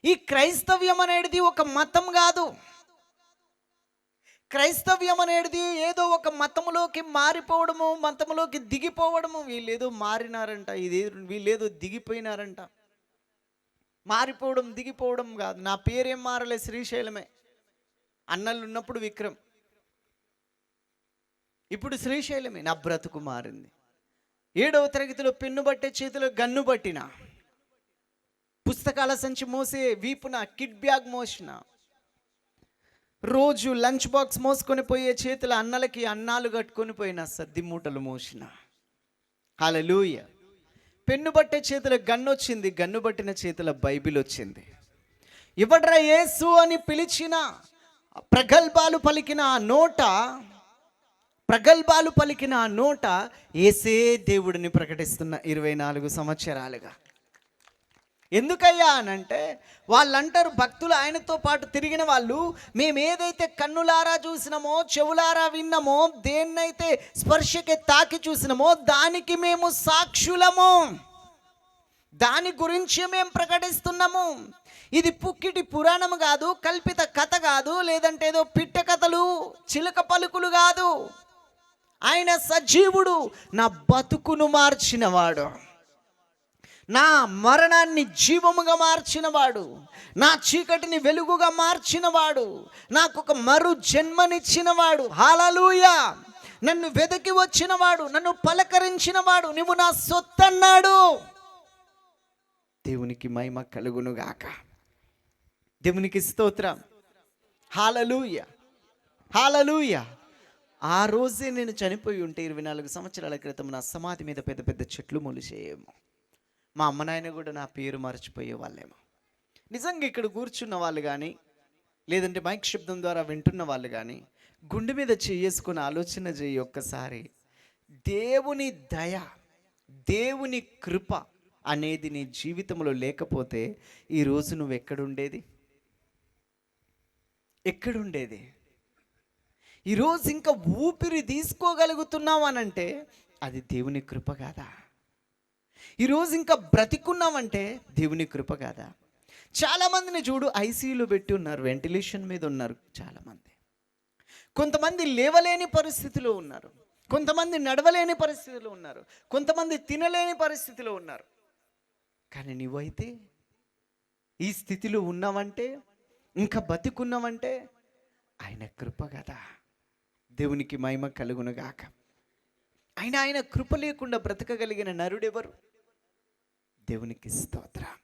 ఈ క్రైస్తవ్యం అనేది ఒక మతం కాదు. క్రైస్తవ్యం అనేది ఏదో ఒక మతములోకి మారిపోవడము, మతములోకి దిగిపోవడము. వీళ్ళేదో మారినారంట, వీళ్ళేదో దిగిపోయినారంట. మారిపోవడం దిగిపోవడం కాదు. నా పేరేం మారలే, శ్రీశైలమే. అన్నలు ఉన్నప్పుడు విక్రమ్, ఇప్పుడు శ్రీశైలమే. నా బ్రతుకు మారింది. 7వ తరగతిలో పెన్ను బట్టే చేతిలో గన్ను పట్టిన, పుస్తకాల సంచి మోసే వీపున కిడ్ బ్యాగ్ మోసిన, రోజు లంచ్ బాక్స్ మోసుకొని పోయే చేతుల అన్నలకి అన్నాలు కట్టుకొని పోయిన, సద్ది మూటలు మోసిన. హల్లెలూయా. పెన్ను పట్టే చేతుల గన్ను వచ్చింది, గన్ను పట్టిన చేతుల బైబిల్ వచ్చింది. ఇవ్వడ్రా యేసు అని పిలిచిన, ప్రగల్భాలు పలికిన ఆ నోట యేసే దేవుడిని ప్రకటిస్తున్న 24 సంవత్సరాలుగా. ఎందుకయ్యా అనంటే, వాళ్ళంటారు, భక్తులు ఆయనతో పాటు తిరిగిన వాళ్ళు, మేము ఏదైతే కన్నులారా చూసినామో, చెవులారా విన్నామో, దేన్నైతే స్పర్శకి తాకి చూసినామో దానికి మేము సాక్షులము, దాని గురించి మేము ప్రకటిస్తున్నాము. ఇది పుక్కిటి పురాణము కాదు, కల్పిత కథ కాదు, లేదంటే ఏదో పిట్ట కథలు, చిలక పలుకులు కాదు. ఆయన సజీవుడు, నా బతుకును మార్చినవాడు, నా మరణాన్ని జీవముగా మార్చినవాడు, నా చీకటిని వెలుగుగా మార్చినవాడు, నాకు ఒక మరు జన్మనిచ్చినవాడు. హల్లెలూయా. నన్ను వెదకి వచ్చినవాడు, నన్ను పలకరించినవాడు, నువ్వు నా సొత్తన్నాడు. దేవునికి మహిమ కలుగునుగాక. దేవునికి స్తోత్రం. హల్లెలూయా, హల్లెలూయా. ఆ రోజే నేను చనిపోయి ఉంటే 24 సంవత్సరాల క్రితం నా సమాధి మీద పెద్ద పెద్ద చెట్లు మొలిచేయేమో. మా అమ్మ నాయన కూడా నా పేరు మర్చిపోయే వాళ్ళేమో. నిజంగా ఇక్కడ కూర్చున్న వాళ్ళు కానీ, లేదంటే మైక్ శబ్దం ద్వారా వింటున్న వాళ్ళు కానీ, గుండె మీద చేసుకుని ఆలోచన చేయి ఒక్కసారి. దేవుని దయ, దేవుని కృప అనేది నీ జీవితంలో లేకపోతే ఈరోజు నువ్వు ఎక్కడుండేది? ఈరోజు ఇంకా ఊపిరి తీసుకోగలుగుతున్నావు అనంటే అది దేవుని కృప కాదా? ఈరోజు ఇంకా బ్రతికున్నామంటే దేవుని కృప కాదా? చాలామందిని చూడు, ఐసీయూలో పెట్టి ఉన్నారు, వెంటిలేషన్ మీద ఉన్నారు చాలామంది. కొంతమంది లేవలేని పరిస్థితిలో ఉన్నారు, కొంతమంది నడవలేని పరిస్థితిలో ఉన్నారు, కొంతమంది తినలేని పరిస్థితిలో ఉన్నారు. కానీ నువ్వైతే ఈ స్థితిలో ఉన్నావంటే, ఇంకా బతికున్నావంటే ఆయన కృప కదా. దేవునికి మహిమ కలుగునుగాక. ఆయన కృప లేకుండా బ్రతకగలిగిన నరుడెవరు? దేవునికి స్తోత్రం.